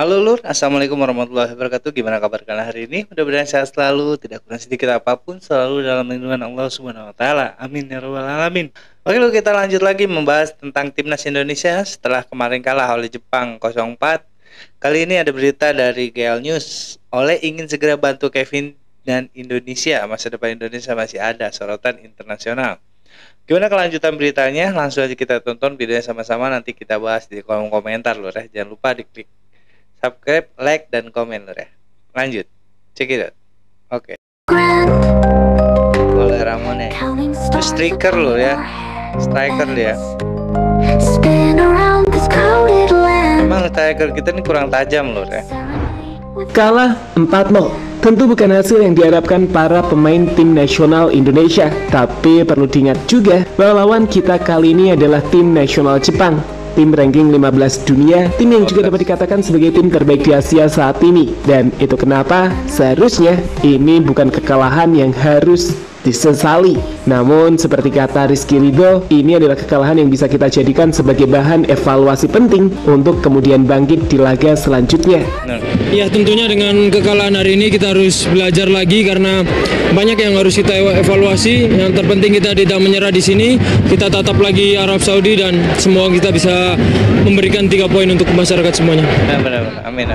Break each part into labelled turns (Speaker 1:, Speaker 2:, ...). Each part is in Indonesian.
Speaker 1: Halo Lur, Assalamualaikum warahmatullahi wabarakatuh. Gimana kabar kalian hari ini? Mudah-mudahan sehat selalu, tidak kurang sedikit apapun, selalu dalam lindungan Allah Subhanahu wa taala. Amin ya rabbal alamin. Oke, Lur, kita lanjut lagi membahas tentang timnas Indonesia setelah kemarin kalah oleh Jepang 0-4. Kali ini ada berita dari GL News. Oleh ingin segera bantu Kevin dan Indonesia. Masa depan Indonesia masih ada, sorotan internasional. Gimana kelanjutan beritanya? Langsung aja kita tonton videonya sama-sama, nanti kita bahas di kolom komentar Lur ya. Jangan lupa diklik subscribe, like, dan komen Lur ya. Lanjut, check it out. Oke. Boleh Ramon ya. Itu striker Lur ya. Striker dia. Emang striker kita ini kurang tajam Lur ya.
Speaker 2: Kalah 4-0 tentu bukan hasil yang diharapkan para pemain tim nasional Indonesia. Tapi perlu diingat juga bahwa lawan kita kali ini adalah tim nasional Jepang, tim ranking 15 dunia, tim yang juga dapat dikatakan sebagai tim terbaik di Asia saat ini. Dan itu kenapa seharusnya ini bukan kekalahan yang harus disesali. Namun seperti kata Rizky Ridho, ini adalah kekalahan yang bisa kita jadikan sebagai bahan evaluasi penting untuk kemudian bangkit di laga selanjutnya.
Speaker 3: Ya, tentunya dengan kekalahan hari ini kita harus belajar lagi karena banyak yang harus kita evaluasi. Yang terpenting kita tidak menyerah di sini. Kita tatap lagi Arab Saudi dan semoga kita bisa memberikan 3 poin untuk masyarakat semuanya.
Speaker 1: Benar-benar. Amin.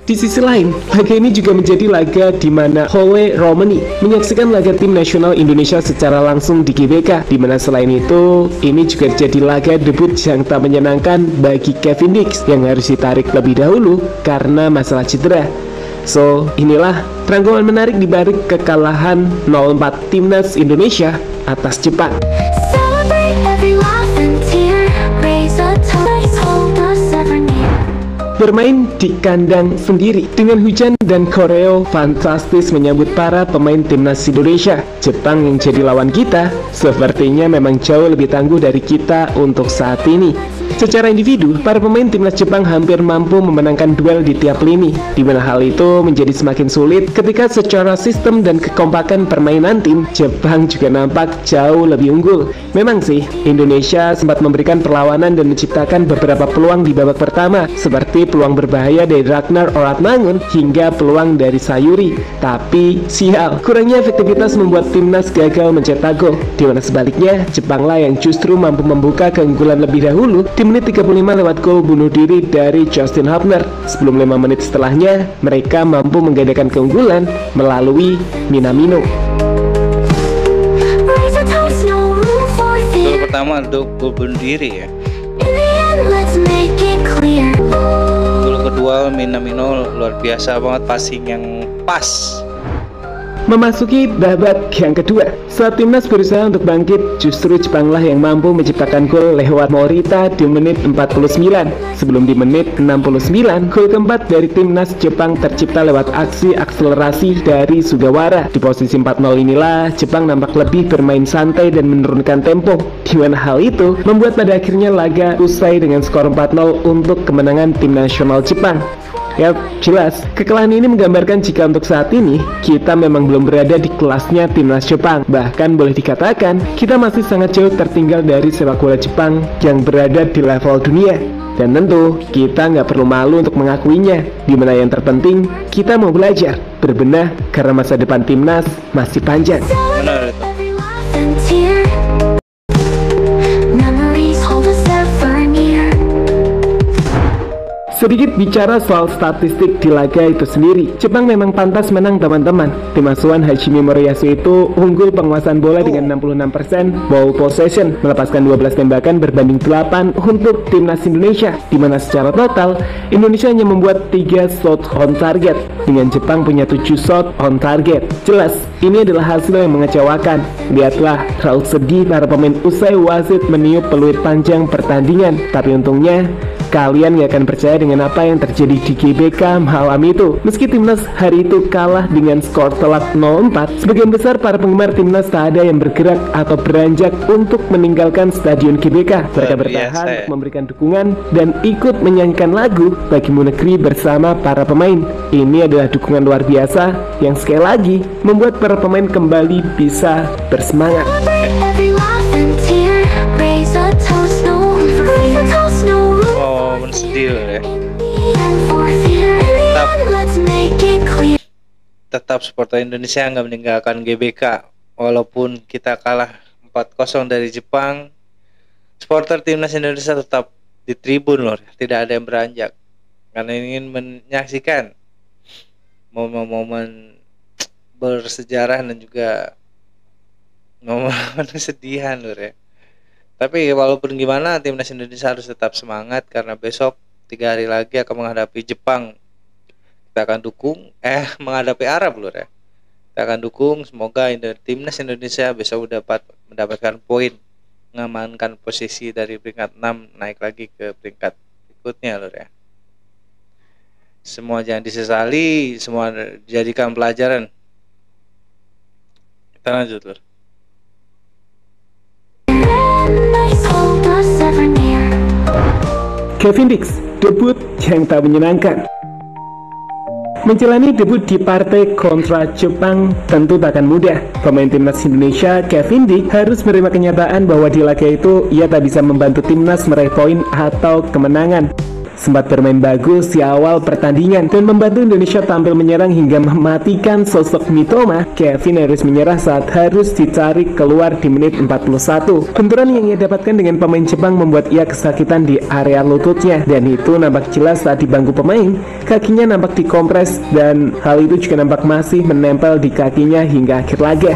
Speaker 2: Di sisi lain, laga ini juga menjadi laga di mana Howe Romani menyaksikan laga tim nasional Indonesia secara langsung di GBK, di mana selain itu, ini juga jadi laga debut yang tak menyenangkan bagi Kevin Dix yang harus ditarik lebih dahulu karena masalah cedera. So, inilah rangkuman menarik di balik kekalahan 0-4 timnas Indonesia atas Jepang. Bermain di kandang sendiri dengan hujan dan koreo fantastis menyambut para pemain timnas Indonesia. Jepang yang jadi lawan kita sepertinya memang jauh lebih tangguh dari kita untuk saat ini. Secara individu, para pemain timnas Jepang hampir mampu memenangkan duel di tiap lini, di mana hal itu menjadi semakin sulit ketika secara sistem dan kekompakan permainan tim, Jepang juga nampak jauh lebih unggul. Memang sih, Indonesia sempat memberikan perlawanan dan menciptakan beberapa peluang di babak pertama, seperti peluang berbahaya dari Ragnar Oratmangun hingga peluang dari Sayuri. Tapi, sial, kurangnya efektivitas membuat timnas gagal mencetak gol, di mana sebaliknya, Jepanglah yang justru mampu membuka keunggulan lebih dahulu di menit 35 lewat gol bunuh diri dari Justin Hubner. Sebelum 5 menit setelahnya, mereka mampu menggandakan keunggulan melalui Minamino.
Speaker 1: Gol pertama untuk gol bunuh diri ya. Gol kedua Minamino luar biasa banget, passing yang pas.
Speaker 2: Memasuki babak yang kedua, saat timnas berusaha untuk bangkit, justru Jepanglah yang mampu menciptakan gol lewat Morita di menit 49. Sebelum di menit 69, gol keempat dari timnas Jepang tercipta lewat aksi akselerasi dari Sugawara. Di posisi 4-0 inilah Jepang nampak lebih bermain santai dan menurunkan tempo, di mana hal itu membuat pada akhirnya laga usai dengan skor 4-0 untuk kemenangan tim nasional Jepang. Ya, jelas, kekalahan ini menggambarkan jika untuk saat ini, kita memang belum berada di kelasnya timnas Jepang. Bahkan boleh dikatakan, kita masih sangat jauh tertinggal dari sepak bola Jepang yang berada di level dunia. Dan tentu, kita nggak perlu malu untuk mengakuinya. Dimana yang terpenting, kita mau belajar, berbenah, karena masa depan timnas masih panjang.
Speaker 1: Benar itu.
Speaker 2: Sedikit bicara soal statistik di laga itu sendiri, Jepang memang pantas menang teman-teman. Tim asuhan Hajime Moriyasu itu unggul penguasaan bola dengan 66% ball possession, melepaskan 12 tembakan berbanding 8 untuk timnas Indonesia, di mana secara total Indonesia hanya membuat 3 shot on target, dengan Jepang punya 7 shot on target. Jelas, ini adalah hasil yang mengecewakan. Lihatlah raut sedih para pemain usai wasit meniup peluit panjang pertandingan. Tapi untungnya kalian gak akan percaya dengan apa yang terjadi di GBK malam itu. Meski timnas hari itu kalah dengan skor telak 0-4, sebagian besar para penggemar timnas tak ada yang bergerak atau beranjak untuk meninggalkan stadion GBK. Mereka bertahan untuk memberikan dukungan dan ikut menyanyikan lagu Bagimu Negeri bersama para pemain. Ini adalah dukungan luar biasa yang sekali lagi membuat para pemain kembali bisa bersemangat.
Speaker 1: Oh, sedih loh ya. tetap supporter Indonesia nggak meninggalkan GBK. Walaupun kita kalah 4-0 dari Jepang, supporter timnas Indonesia tetap di tribun loh, tidak ada yang beranjak karena ingin menyaksikan momen-momen bersejarah dan juga momen kesedihan loh ya. Tapi walaupun gimana, timnas Indonesia harus tetap semangat karena besok 3 hari lagi akan menghadapi Jepang. Kita akan dukung menghadapi Arab loh ya. Kita akan dukung, semoga timnas Indonesia besok dapat mendapatkan poin, mengamankan posisi dari peringkat 6 naik lagi ke peringkat berikutnya loh ya. Semua jangan disesali, semua dijadikan pelajaran. Kita lanjut loh.
Speaker 2: Kevin Dix, debut yang tak menyenangkan. Menjalani debut di partai kontra Jepang tentu tak akan mudah. Pemain timnas Indonesia Kevin Dix harus menerima kenyataan bahwa di laga itu ia tak bisa membantu timnas meraih poin atau kemenangan. Sempat bermain bagus di awal pertandingan dan membantu Indonesia tampil menyerang hingga mematikan sosok Mitoma. Kevin harus menyerah saat harus ditarik keluar di menit 41. Benturan yang ia dapatkan dengan pemain Jepang membuat ia kesakitan di area lututnya, dan itu nampak jelas saat di bangku pemain. Kakinya nampak dikompres dan hal itu juga nampak masih menempel di kakinya hingga akhir laga.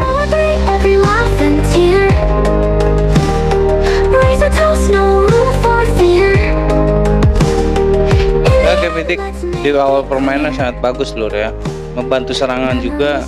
Speaker 1: Kevin Dix di awal permainan sangat bagus lur ya, membantu serangan juga.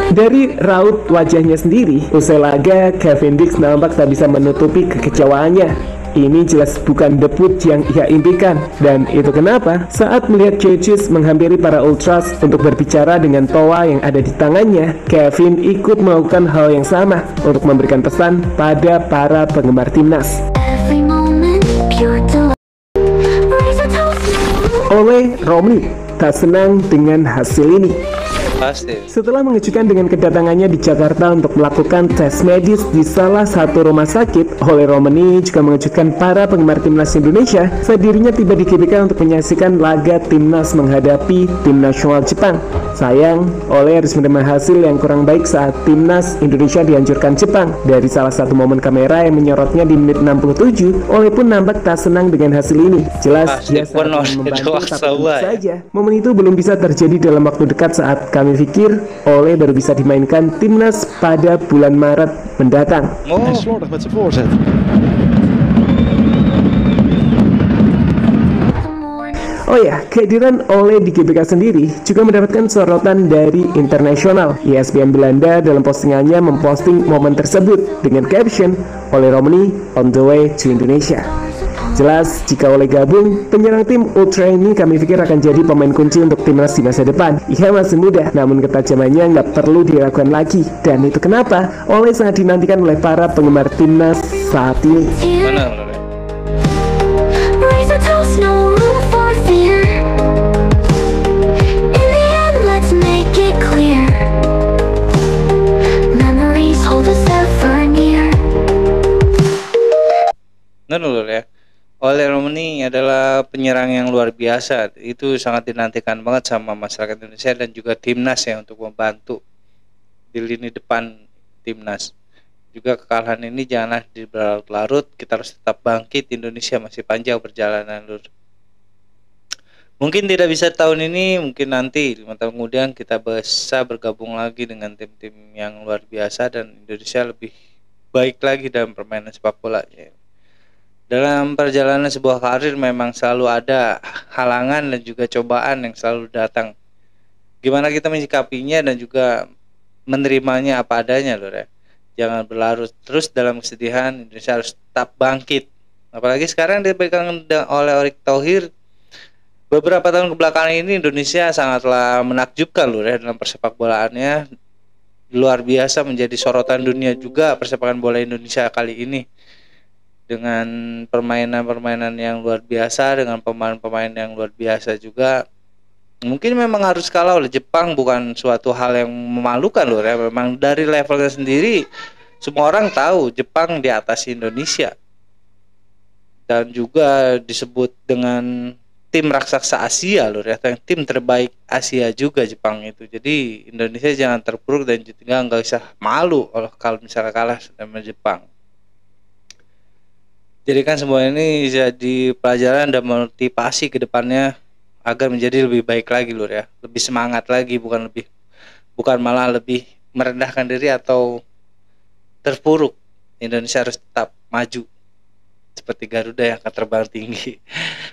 Speaker 2: Dari raut wajahnya sendiri, usai laga Kevin Dix nampak tak bisa menutupi kekecewaannya. Ini jelas bukan debut yang ia impikan, dan itu kenapa saat melihat Churches menghampiri para Ultras untuk berbicara dengan toa yang ada di tangannya, Kevin ikut melakukan hal yang sama untuk memberikan pesan pada para penggemar timnas. Ole Romni tak senang dengan hasil ini.
Speaker 1: Pasti.
Speaker 2: Setelah mengejutkan dengan kedatangannya di Jakarta untuk melakukan tes medis di salah satu rumah sakit, Ole Romani juga mengejutkan para penggemar timnas Indonesia saat dirinya tiba di GBK untuk menyaksikan laga timnas menghadapi tim nasional Jepang. Sayang, Ole harus menerima hasil yang kurang baik saat timnas Indonesia dihancurkan Jepang. Dari salah satu momen kamera yang menyorotnya di menit 67, Ole pun nampak tak senang dengan hasil ini. Jelas dia sangat membantu, tapi saja momen itu belum bisa terjadi dalam waktu dekat saat kami pikir Ole baru bisa dimainkan timnas pada bulan Maret mendatang. Oh ya, kehadiran Ole di GBK sendiri juga mendapatkan sorotan dari internasional. ESPN Belanda dalam postingannya memposting momen tersebut dengan caption Ole Romani on the way to Indonesia. Jelas, jika Ole gabung, penyerang tim Ultra ini kami pikir akan jadi pemain kunci untuk timnas di masa depan. Ia masih muda, namun ketajamannya nggak perlu diragukan lagi. Dan itu kenapa Ole sangat dinantikan oleh para penggemar timnas saat ini.
Speaker 1: Benar. Benar ya. Ole Romani adalah penyerang yang luar biasa. Itu sangat dinantikan banget sama masyarakat Indonesia dan juga timnas ya, untuk membantu di lini depan timnas. Juga kekalahan ini janganlah berlarut-larut, kita harus tetap bangkit. Indonesia masih panjang perjalanan lur. Mungkin tidak bisa tahun ini, mungkin nanti 5 tahun kemudian kita bisa bergabung lagi dengan tim-tim yang luar biasa dan Indonesia lebih baik lagi dalam permainan sepak bola ya. Dalam perjalanan sebuah karir memang selalu ada halangan dan juga cobaan yang selalu datang. Gimana kita menyikapinya dan juga menerimanya apa adanya loh ya. Jangan berlarut terus dalam kesedihan. Indonesia harus tetap bangkit. Apalagi sekarang dipegang oleh Erick Thohir. Beberapa tahun kebelakangan ini Indonesia sangatlah menakjubkan loh ya dalam persepak bolaannya. Luar biasa, menjadi sorotan dunia juga persepakan bola Indonesia kali ini. Dengan permainan-permainan yang luar biasa, dengan pemain-pemain yang luar biasa juga. Mungkin memang harus kalah oleh Jepang bukan suatu hal yang memalukan loh ya. Memang dari levelnya sendiri semua orang tahu Jepang di atas Indonesia. Dan juga disebut dengan tim raksasa Asia Lur ya, yang tim terbaik Asia juga Jepang itu. Jadi Indonesia jangan terpuruk dan juga nggak usah malu kalau misalnya kalah sama Jepang. Jadi kan semua ini jadi pelajaran dan motivasi ke depannya agar menjadi lebih baik lagi Lur ya, lebih semangat lagi, bukan malah lebih merendahkan diri atau terpuruk. Indonesia harus tetap maju seperti Garuda yang akan terbang tinggi.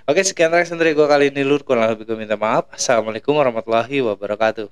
Speaker 1: Oke, sekian reaction dari gue kali ini Lur, kurang lebih gue minta maaf. Assalamualaikum warahmatullahi wabarakatuh.